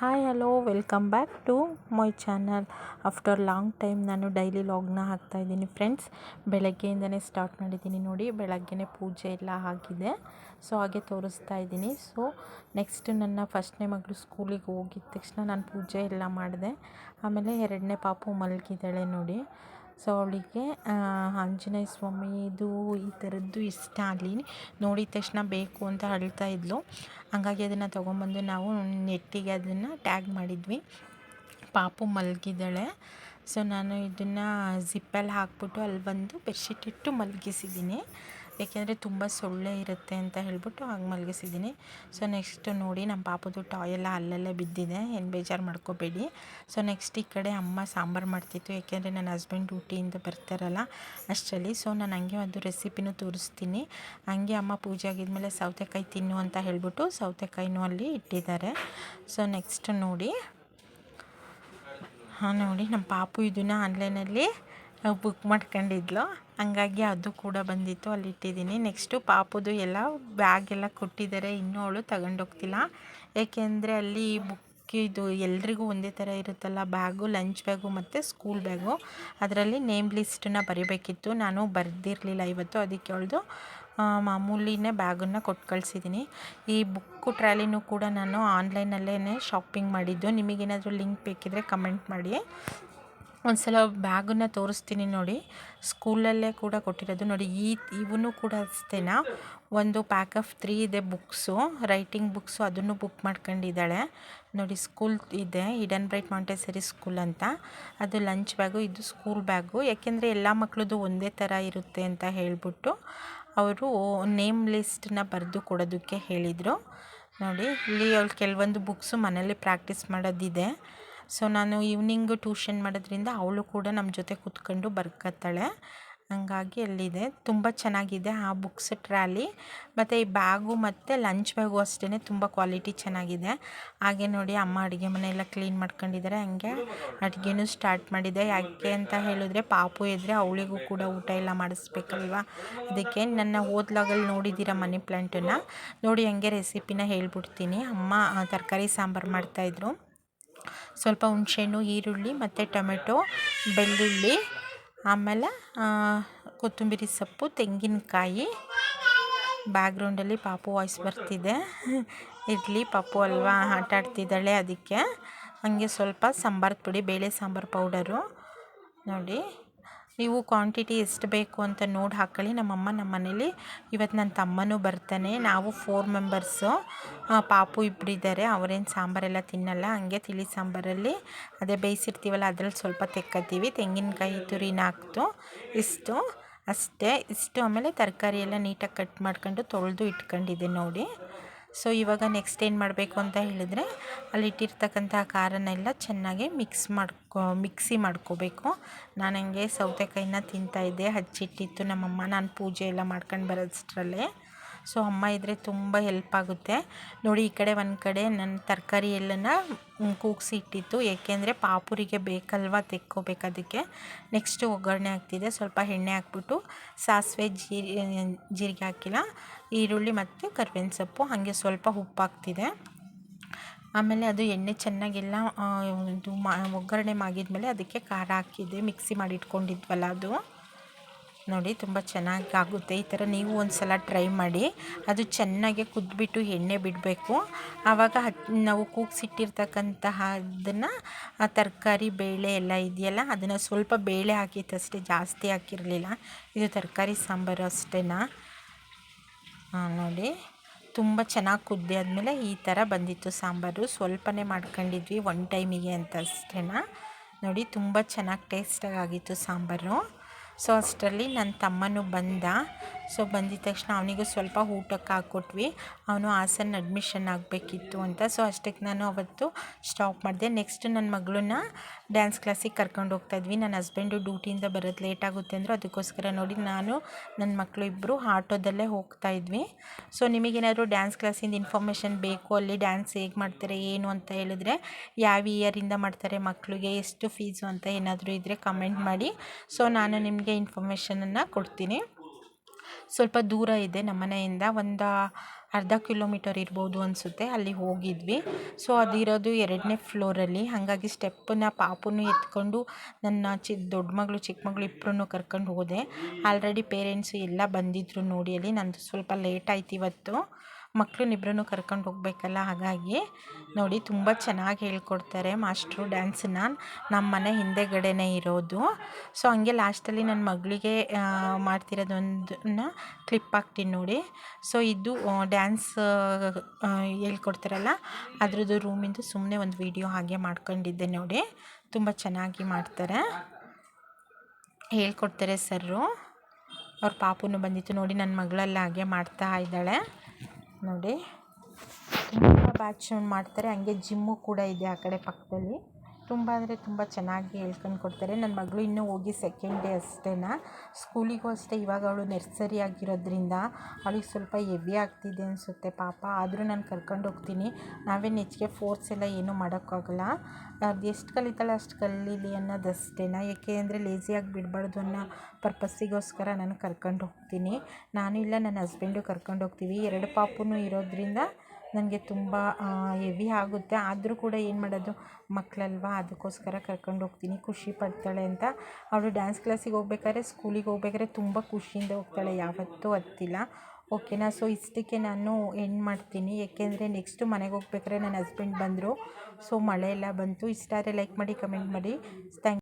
Hi hello welcome back to my channel. After long time ನಾನು daily ಲಾಗ್ನ ಹಾಕ್ತಾಯಿದ್ದೀನಿ friends. ಬೆಳಗ್ಗೆಯಿಂದನೇ start ಮಾಡಿದ್ದೀನಿ ನೋಡಿ. ಬೆಳಗ್ಗೆನೇ ಪೂಜೆ ಎಲ್ಲ ಆಗಿದೆ, ಸೊ ಹಾಗೆ ತೋರಿಸ್ತಾ ಇದ್ದೀನಿ. ಸೊ ನೆಕ್ಸ್ಟ್ ನನ್ನ ಫಸ್ಟ್ನೇ ಮಗಳು ಸ್ಕೂಲಿಗೆ ಹೋಗಿದ ತಕ್ಷಣ ನಾನು ಪೂಜೆ ಎಲ್ಲ ಮಾಡಿದೆ. ಆಮೇಲೆ ಎರಡನೇ ಪಾಪು ಮಲಗಿದ್ದಾಳೆ ನೋಡಿ. ಸೊ ಅವಳಿಗೆ ಆಂಜನೇಯ ಸ್ವಾಮಿದು ಈ ಥರದ್ದು ಇಷ್ಟ ಆಗಲಿ ನೋಡಿದ ತಕ್ಷಣ ಬೇಕು ಅಂತ ಅಳ್ತಾ ಇದ್ಲು. ಹಾಗಾಗಿ ಅದನ್ನು ತೊಗೊಂಬಂದು ನಾವು ನೆಟ್ಟಿಗೆ ಅದನ್ನು ಟ್ಯಾಗ್ ಮಾಡಿದ್ವಿ. ಪಾಪು ಮಲಗಿದ್ದಾಳೆ. ಸೊ ನಾನು ಇದನ್ನು ಜಿಪ್ಪಲ್ಲಿ ಹಾಕ್ಬಿಟ್ಟು ಅಲ್ಲಿ ಬಂದು ಬೆಡ್ಶೀಟ್ ಇಟ್ಟು ಮಲಗಿಸಿದ್ದೀನಿ, ಏಕೆಂದರೆ ತುಂಬ ಸೊಳ್ಳೆ ಇರುತ್ತೆ ಅಂತ ಹೇಳ್ಬಿಟ್ಟು ಹಾಗೆ ಮಲಗಿಸಿದ್ದೀನಿ. ಸೊ ನೆಕ್ಸ್ಟ್ ನೋಡಿ ನಮ್ಮ ಪಾಪುದು ಟಾಯ್ ಎಲ್ಲ ಅಲ್ಲಲ್ಲೇ ಬಿದ್ದಿದೆ, ಏನು ಬೇಜಾರು ಮಾಡ್ಕೋಬೇಡಿ. ಸೊ ನೆಕ್ಸ್ಟ್ ಈ ಕಡೆ ಅಮ್ಮ ಸಾಂಬಾರು ಮಾಡ್ತಿತ್ತು, ಏಕೆಂದರೆ ನನ್ನ ಹಸ್ಬೆಂಡ್ ಡ್ಯೂಟಿಯಿಂದ ಬರ್ತಾರಲ್ಲ ಅಷ್ಟರಲ್ಲಿ. ಸೊ ನಾನು ಹಂಗೆ ಒಂದು ರೆಸಿಪಿನೂ ತೋರಿಸ್ತೀನಿ. ಹಂಗೆ ಅಮ್ಮ ಪೂಜೆ ಆಗಿದ್ಮೇಲೆ ಸೌತೆಕಾಯಿ ತಿನ್ನು ಅಂತ ಹೇಳ್ಬಿಟ್ಟು ಸೌತೆಕಾಯಿನೂ ಅಲ್ಲಿ ಇಟ್ಟಿದ್ದಾರೆ. ಸೊ ನೆಕ್ಸ್ಟ್ ನೋಡಿ ನೋಡಿ ನಮ್ಮ ಪಾಪು ಇದನ್ನು ಆನ್ಲೈನಲ್ಲಿ ಬುಕ್ ಮಾಡ್ಕೊಂಡಿದ್ಲು, ಹಂಗಾಗಿ ಅದು ಕೂಡ ಬಂದಿತ್ತು, ಅಲ್ಲಿ ಇಟ್ಟಿದ್ದೀನಿ. ನೆಕ್ಸ್ಟು ಪಾಪುದು ಎಲ್ಲ ಬ್ಯಾಗ್ ಎಲ್ಲ ಕೊಟ್ಟಿದ್ದಾರೆ, ಇನ್ನೂ ಅವಳು ತಗೊಂಡೋಗ್ತಿಲ್ಲ. ಏಕೆಂದರೆ ಅಲ್ಲಿ ಇದು ಎಲ್ರಿಗೂ ಒಂದೇ ಥರ ಇರುತ್ತಲ್ಲ ಬ್ಯಾಗು, ಲಂಚ್ ಬ್ಯಾಗು ಮತ್ತು ಸ್ಕೂಲ್ ಬ್ಯಾಗು. ಅದರಲ್ಲಿ ನೇಮ್ ಲಿಸ್ಟನ್ನ ಬರಿಬೇಕಿತ್ತು, ನಾನು ಬರೆದಿರಲಿಲ್ಲ ಇವತ್ತು. ಅದಕ್ಕೆ ಅವಳದು ಮಾಮೂಲಿನೇ ಬ್ಯಾಗನ್ನು ಕೊಟ್ಟು ಕಳಿಸಿದ್ದೀನಿ. ಈ ಬುಕ್ಕು ಟ್ರಾಲಿನೂ ಕೂಡ ನಾನು ಆನ್ಲೈನಲ್ಲೇ ಶಾಪಿಂಗ್ ಮಾಡಿದ್ದು. ನಿಮಗೇನಾದರೂ ಲಿಂಕ್ ಬೇಕಿದ್ರೆ ಕಮೆಂಟ್ ಮಾಡಿ. ಒಂದು ಸಲ ಬ್ಯಾಗನ್ನು ತೋರಿಸ್ತೀನಿ ನೋಡಿ. ಸ್ಕೂಲಲ್ಲೇ ಕೂಡ ಕೊಟ್ಟಿರೋದು ನೋಡಿ. ಇವನು ಕೂಡ ಅಷ್ಟೇನಾ, ಒಂದು ಪ್ಯಾಕ್ ಆಫ್ 3 ಇದೆ ಬುಕ್ಸು, ರೈಟಿಂಗ್ ಬುಕ್ಸು, ಅದನ್ನು ಬುಕ್ ಮಾಡ್ಕೊಂಡಿದ್ದಾಳೆ ನೋಡಿ. ಸ್ಕೂಲ್ ಇದೆ, ಈಡನ್ ಬ್ರೈಟ್ ಮಾಂಟೆಸರಿ ಸ್ಕೂಲ್ ಅಂತ. ಅದು ಲಂಚ್ ಬ್ಯಾಗು, ಇದು ಸ್ಕೂಲ್ ಬ್ಯಾಗು. ಯಾಕೆಂದರೆ ಎಲ್ಲ ಮಕ್ಕಳದು ಒಂದೇ ಥರ ಇರುತ್ತೆ ಅಂತ ಹೇಳ್ಬಿಟ್ಟು ಅವರು ನೇಮ್ ಲಿಸ್ಟನ್ನ ಬರೆದು ಕೊಡೋದಕ್ಕೆ ಹೇಳಿದರು ನೋಡಿ. ಇಲ್ಲಿ ಅವಳು ಕೆಲವೊಂದು ಬುಕ್ಸು ಮನೇಲಿ ಪ್ರಾಕ್ಟೀಸ್ ಮಾಡೋದಿದೆ. ಸೊ ನಾನು ಈವ್ನಿಂಗು ಟ್ಯೂಷನ್ ಮಾಡೋದ್ರಿಂದ ಅವಳು ಕೂಡ ನಮ್ಮ ಜೊತೆ ಕೂತ್ಕೊಂಡು ಬರ್ಕೊತಾಳೆ, ಹಂಗಾಗಿ ಅಲ್ಲಿದೆ. ತುಂಬ ಚೆನ್ನಾಗಿದೆ ಆ ಬುಕ್ಸ್ ಟ್ರಾಲಿ. ಮತ್ತು ಈ ಬ್ಯಾಗು ಮತ್ತು ಲಂಚ್ ಬ್ಯಾಗು ಅಷ್ಟೇ ತುಂಬ ಕ್ವಾಲಿಟಿ ಚೆನ್ನಾಗಿದೆ. ಹಾಗೆ ನೋಡಿ ಅಮ್ಮ ಅಡುಗೆ ಮನೆ ಎಲ್ಲ ಕ್ಲೀನ್ ಮಾಡ್ಕೊಂಡಿದ್ದಾರೆ. ಹಂಗೆ ಅಡುಗೆನೂ ಸ್ಟಾರ್ಟ್ ಮಾಡಿದೆ. ಯಾಕೆ ಅಂತ ಹೇಳಿದ್ರೆ ಪಾಪು ಇದ್ದರೆ ಅವಳಿಗೂ ಕೂಡ ಊಟ ಎಲ್ಲ ಮಾಡಿಸ್ಬೇಕಲ್ವ, ಅದಕ್ಕೆ. ನನ್ನ ಓದ್ಲಾಗಲ್ಲಿ ನೋಡಿದ್ದೀರ ಮನಿ ಪ್ಲ್ಯಾಂಟನ್ನು ನೋಡಿ. ಹಂಗೆ ರೆಸಿಪಿನ ಹೇಳ್ಬಿಡ್ತೀನಿ. ಅಮ್ಮ ತರಕಾರಿ ಸಾಂಬಾರು ಮಾಡ್ತಾಯಿದ್ರು. ಸ್ವಲ್ಪ ಹುಣಸೆಹಣ್ಣು, ಈರುಳ್ಳಿ ಮತ್ತು ಟೊಮೆಟೊ, ಬೆಳ್ಳುಳ್ಳಿ, ಆಮೇಲೆ ಕೊತ್ತಂಬರಿ ಸೊಪ್ಪು, ತೆಂಗಿನಕಾಯಿ. ಬ್ಯಾಕ್ಗ್ರೌಂಡಲ್ಲಿ ಪಾಪು ವಾಯ್ಸ್ ಬರ್ತಿದೆ, ಇರಲಿ, ಪಾಪು ಅಲ್ವಾ ಆಟ ಆಡ್ತಿದ್ದಾಳೆ ಅದಕ್ಕೆ. ಹಾಗೆ ಸ್ವಲ್ಪ ಸಾಂಬಾರು ಪುಡಿ, ಬೇಳೆ ಸಾಂಬಾರು ಪೌಡರು ನೋಡಿ. ನೀವು ಕ್ವಾಂಟಿಟಿ ಎಷ್ಟು ಬೇಕು ಅಂತ ನೋಡಿ ಹಾಕ್ಕೊಳ್ಳಿ. ನಮ್ಮ ಮನೇಲಿ ಇವತ್ತು ನನ್ನ ತಮ್ಮನೂ ಬರ್ತಾನೆ, ನಾವು 4 ಮೆಂಬರ್ಸು. ಪಾಪು ಇಬ್ಬರಿದ್ದಾರೆ, ಅವರೇನು ಸಾಂಬಾರೆಲ್ಲ ತಿನ್ನಲ್ಲ. ಹಂಗೆ ತಿಳಿ ಸಾಂಬಾರಲ್ಲಿ ಅದೇ ಬೇಯಿಸಿರ್ತೀವಲ್ಲ ಅದ್ರಲ್ಲಿ ಸ್ವಲ್ಪ ತೆಕ್ಕೊತೀವಿ. ತೆಂಗಿನಕಾಯಿ ತುರಿನ ಹಾಕ್ತು, ಇಷ್ಟು ಅಷ್ಟೇ, ಇಷ್ಟು. ಆಮೇಲೆ ತರಕಾರಿ ಎಲ್ಲ ನೀಟಾಗಿ ಕಟ್ ಮಾಡ್ಕೊಂಡು ತೊಳೆದು ಇಟ್ಕೊಂಡಿದ್ದೆ ನೋಡಿ. ಸೊ ಇವಾಗ ನೆಕ್ಸ್ಟ್ ಏನು ಮಾಡಬೇಕು ಅಂತ ಹೇಳಿದ್ರೆ, ಅಲ್ಲಿ ಇಟ್ಟಿರ್ತಕ್ಕಂಥ ಖಾರನೆಲ್ಲ ಚೆನ್ನಾಗಿ ಮಿಕ್ಸಿ ಮಾಡ್ಕೋಬೇಕು. ನಾನು ಹಂಗೆ ಸೌತೆಕಾಯಿನ ತಿಂತಾಯಿದ್ದೆ, ಹಚ್ಚಿಟ್ಟಿತ್ತು ನಮ್ಮಮ್ಮ, ನಾನು ಪೂಜೆ ಎಲ್ಲ ಮಾಡ್ಕೊಂಡು ಬರೋಷ್ಟರಲ್ಲೇ. ಸೊ ಅಮ್ಮ ಇದ್ದರೆ ತುಂಬ ಹೆಲ್ಪ್ ಆಗುತ್ತೆ ನೋಡಿ. ಈ ಕಡೆ ಒಂದು ಕಡೆ ನನ್ನ ತರಕಾರಿ ಎಲ್ಲನ ಕೂಗಿಸಿ ಇಟ್ಟಿತ್ತು, ಏಕೆಂದರೆ ಪಾಪುರಿಗೆ ಬೇಕಲ್ವ ತೆಕ್ಕೋಬೇಕು ಅದಕ್ಕೆ. ನೆಕ್ಸ್ಟು ಒಗ್ಗರಣೆ ಹಾಕ್ತಿದ್ದೆ. ಸ್ವಲ್ಪ ಎಣ್ಣೆ ಹಾಕ್ಬಿಟ್ಟು ಸಾಸಿವೆ, ಜೀರಿಗೆ ಹಾಕಿಲ್ಲ, ಈರುಳ್ಳಿ ಮತ್ತು ಕರ್ಬೇವಿನ ಸೊಪ್ಪು, ಹಾಗೆ ಸ್ವಲ್ಪ ಉಪ್ಪು ಹಾಕ್ತಿದೆ. ಆಮೇಲೆ ಅದು ಎಣ್ಣೆ ಚೆನ್ನಾಗೆಲ್ಲ ಇದು ಒಗ್ಗರಣೆ ಮಾಡಿದ್ಮೇಲೆ ಅದಕ್ಕೆ ಖಾರ ಹಾಕಿದ್ದೆ, ಮಿಕ್ಸಿ ಮಾಡಿ ಇಟ್ಕೊಂಡಿದ್ವಲ್ಲ ಅದು ನೋಡಿ. ತುಂಬ ಚೆನ್ನಾಗಿ ಆಗುತ್ತೆ ಈ ಥರ. ನೀವು ಒಂದು ಸಲ ಟ್ರೈ ಮಾಡಿ. ಅದು ಚೆನ್ನಾಗಿ ಕುದ್ಬಿಟ್ಟು ಎಣ್ಣೆ ಬಿಡಬೇಕು. ಆವಾಗ ನಾವು ಕೂಗಿಸಿಟ್ಟಿರ್ತಕ್ಕಂತಹ ಅದನ್ನು ತರಕಾರಿ ಬೇಳೆ ಎಲ್ಲ ಇದೆಯಲ್ಲ ಅದನ್ನು ಸ್ವಲ್ಪ ಬೇಳೆ ಹಾಕಿತ್ತಷ್ಟೇ, ಜಾಸ್ತಿ ಹಾಕಿರಲಿಲ್ಲ. ಇದು ತರಕಾರಿ ಸಾಂಬಾರು ಅಷ್ಟೇನಾ ನೋಡಿ. ತುಂಬ ಚೆನ್ನಾಗಿ ಕುದ್ದಿ ಆದಮೇಲೆ ಈ ಥರ ಬಂದಿತ್ತು ಸಾಂಬಾರು. ಸ್ವಲ್ಪನೇ ಮಾಡ್ಕೊಂಡಿದ್ವಿ 1 ಟೈಮಿಗೆ ಅಂತ ಅಷ್ಟೇನಾ ನೋಡಿ. ತುಂಬ ಚೆನ್ನಾಗಿ ಟೇಸ್ಟಾಗಿ ಆಗಿತ್ತು ಸಾಂಬಾರು. ಸೊ ಅಷ್ಟರಲ್ಲಿ ನನ್ನ ತಮ್ಮನೂ ಬಂದ. ಸೊ ಬಂದಿದ ತಕ್ಷಣ ಅವನಿಗೂ ಸ್ವಲ್ಪ ಊಟಕ್ಕೆ ಹಾಕ್ಕೊಟ್ವಿ. ಅವನು ಹಾಸನ ಅಡ್ಮಿಷನ್ ಆಗಬೇಕಿತ್ತು ಅಂತ. ಸೊ ಅಷ್ಟಕ್ಕೆ ನಾನು ಅವತ್ತು ಸ್ಟಾಪ್ ಮಾಡಿದೆ. ನೆಕ್ಸ್ಟ್ ನನ್ನ ಮಗಳನ್ನ ಡ್ಯಾನ್ಸ್ ಕ್ಲಾಸಿಗೆ ಕರ್ಕೊಂಡು ಹೋಗ್ತಾಯಿದ್ವಿ. ನನ್ನ ಹಸ್ಬೆಂಡು ಡ್ಯೂಟಿಯಿಂದ ಬರೋದು ಲೇಟ್ ಆಗುತ್ತೆ ಅಂದರು, ಅದಕ್ಕೋಸ್ಕರ ನೋಡಿ ನಾನು ನನ್ನ ಮಕ್ಕಳು ಇಬ್ಬರು ಆಟೋದಲ್ಲೇ ಹೋಗ್ತಾಯಿದ್ವಿ. ಸೊ ನಿಮಗೇನಾದರೂ ಡ್ಯಾನ್ಸ್ ಕ್ಲಾಸಿಂದ ಇನ್ಫಾರ್ಮೇಷನ್ ಬೇಕು, ಅಲ್ಲಿ ಡ್ಯಾನ್ಸ್ ಹೇಗೆ ಮಾಡ್ತಾರೆ ಏನು ಅಂತ ಹೇಳಿದ್ರೆ, ಯಾವ ಇಯರಿಂದ ಮಾಡ್ತಾರೆ ಮಕ್ಕಳಿಗೆ, ಎಷ್ಟು ಫೀಸು ಅಂತ ಏನಾದರೂ ಇದ್ದರೆ ಕಮೆಂಟ್ ಮಾಡಿ. ಸೊ ನಾನು ನಿಮಗೆ ಇನ್ಫಾರ್ಮೇಷನನ್ನು ಕೊಡ್ತೀನಿ. ಸ್ವಲ್ಪ ದೂರ ಇದೆ ನಮ್ಮ ಮನೆಯಿಂದ, ಒಂದು ಅರ್ಧ ಕಿಲೋಮೀಟರ್ ಇರ್ಬೋದು ಅನಿಸುತ್ತೆ, ಅಲ್ಲಿ ಹೋಗಿದ್ವಿ. ಸೊ ಅದಿರೋದು 2ನೇ ಫ್ಲೋರಲ್ಲಿ. ಹಾಗಾಗಿ ಸ್ಟೆಪ್ಪನ್ನ ಪಾಪುನು ಎತ್ಕೊಂಡು ನನ್ನ ದೊಡ್ಡ ಮಗಳು ಚಿಕ್ಕ ಮಗಳು ಇಬ್ಬರನ್ನು ಕರ್ಕೊಂಡು ಹೋದೆ. ಆಲ್ರೆಡಿ ಪೇರೆಂಟ್ಸು ಎಲ್ಲ ಬಂದಿದ್ದರು ನೋಡಿ. ಅಲ್ಲಿ ನಂದು ಸ್ವಲ್ಪ ಲೇಟ್ ಆಯ್ತು ಇವತ್ತು, ಮಕ್ಕಳನ್ನಿಬ್ಬರನ್ನು ಕರ್ಕೊಂಡು ಹೋಗಬೇಕಲ್ಲ. ಹಾಗಾಗಿ ನೋಡಿ ತುಂಬ ಚೆನ್ನಾಗಿ ಹೇಳ್ಕೊಡ್ತಾರೆ ಮಾಸ್ಟ್ರು ಡ್ಯಾನ್ಸನ್ನ. ನಮ್ಮ ಮನೆ ಹಿಂದೆಗಡೆನೇ ಇರೋದು. ಸೊ ಹಂಗೆ ಲಾಸ್ಟಲ್ಲಿ ನನ್ನ ಮಗಳಿಗೆ ಮಾಡ್ತಿರೋದೊಂದನ್ನ ಕ್ಲಿಪ್ ಹಾಕ್ತೀನಿ ನೋಡಿ. ಸೊ ಇದು ಡ್ಯಾನ್ಸ್ ಹೇಳ್ಕೊಡ್ತಾರಲ್ಲ ಅದ್ರದ್ದು ರೂಮಿಂದು ಸುಮ್ಮನೆ ಒಂದು ವಿಡಿಯೋ ಹಾಗೆ ಮಾಡ್ಕೊಂಡಿದ್ದೆ ನೋಡಿ. ತುಂಬ ಚೆನ್ನಾಗಿ ಮಾಡ್ತಾರೆ, ಹೇಳ್ಕೊಡ್ತಾರೆ ಸರ್ರು. ಅವ್ರ ಪಾಪುನು ಬಂದಿತ್ತು ನೋಡಿ, ನನ್ನ ಮಗಳೆಲ್ಲ ಹಾಗೆ ಮಾಡ್ತಾ ಇದ್ದಾಳೆ ನೋಡಿ. ತುಂಬ ಬ್ಯಾಚ್ ಮಾಡ್ತಾರೆ. ಹಂಗೆ ಜಿಮ್ಮು ಕೂಡ ಇದೆ ಆ ಕಡೆ ಪಕ್ಕದಲ್ಲಿ. ತುಂಬ ಅಂದರೆ ತುಂಬ ಚೆನ್ನಾಗಿ ಹೇಳ್ಕೊಂಡು ಕೊಡ್ತಾರೆ. ನನ್ನ ಮಗಳು ಇನ್ನೂ ಹೋಗಿ 2nd ಡೇ ಅಷ್ಟೇ. ಸ್ಕೂಲಿಗೂ ಅಷ್ಟೇ, ಇವಾಗ ಅವಳು ನರ್ಸರಿ ಆಗಿರೋದ್ರಿಂದ ಅವಳಿಗೆ ಸ್ವಲ್ಪ ಹೆವಿ ಆಗ್ತಿದೆ ಅನಿಸುತ್ತೆ ಪಾಪ. ಆದರೂ ನಾನು ಕರ್ಕೊಂಡು ಹೋಗ್ತೀನಿ. ನಾವೇನು ಹೆಚ್ಚಿಗೆ ಫೋರ್ಸ್ ಎಲ್ಲ ಏನೂ ಮಾಡೋಕ್ಕಾಗಲ್ಲ. ಅದು ಎಷ್ಟು ಕಲಿತಾಳೆ ಅಷ್ಟು ಕಲೀಲಿ ಅನ್ನೋದಷ್ಟೇ. ಏಕೆ ಅಂದರೆ ಲೇಸಿಯಾಗಿ ಬಿಡಬಾರ್ದು ಅನ್ನೋ ಪರ್ಪಸ್ಸಿಗೋಸ್ಕರ ನಾನು ಕರ್ಕೊಂಡು ಹೋಗ್ತೀನಿ. ನಾನು ಇಲ್ಲ ನನ್ನ ಹಸ್ಬೆಂಡು ಕರ್ಕೊಂಡು ಹೋಗ್ತೀವಿ. 2 ಪಾಪುನೂ ಇರೋದ್ರಿಂದ ನನಗೆ ತುಂಬ ಹೆವಿ ಆಗುತ್ತೆ. ಆದರೂ ಕೂಡ ಏನು ಮಾಡೋದು, ಮಕ್ಕಳಲ್ವ, ಅದಕ್ಕೋಸ್ಕರ ಕರ್ಕೊಂಡು ಹೋಗ್ತೀನಿ. ಖುಷಿ ಪಡ್ತಾಳೆ ಅಂತ. ಅವಳು ಡ್ಯಾನ್ಸ್ ಕ್ಲಾಸಿಗೆ ಹೋಗ್ಬೇಕಾದ್ರೆ, ಸ್ಕೂಲಿಗೆ ಹೋಗ್ಬೇಕಾದ್ರೆ ತುಂಬ ಖುಷಿಯಿಂದ ಹೋಗ್ತಾಳೆ, ಯಾವತ್ತೂ ಹತ್ತಿಲ್ಲ. ಓಕೆನಾ. ಸೊ ಇಷ್ಟಕ್ಕೆ ನಾನು ಎಂಡ್ ಮಾಡ್ತೀನಿ. ಏಕೆಂದರೆ ನೆಕ್ಸ್ಟು ಮನೆಗೆ ಹೋಗ್ಬೇಕಾದ್ರೆ ನನ್ನ ಹಸ್ಬೆಂಡ್ ಬಂದರು. ಸೊ ಮಳೆ ಎಲ್ಲ ಬಂತು. ಇಷ್ಟ ಆದರೆ ಲೈಕ್ ಮಾಡಿ, ಕಮೆಂಟ್ ಮಾಡಿ. ಥ್ಯಾಂಕ್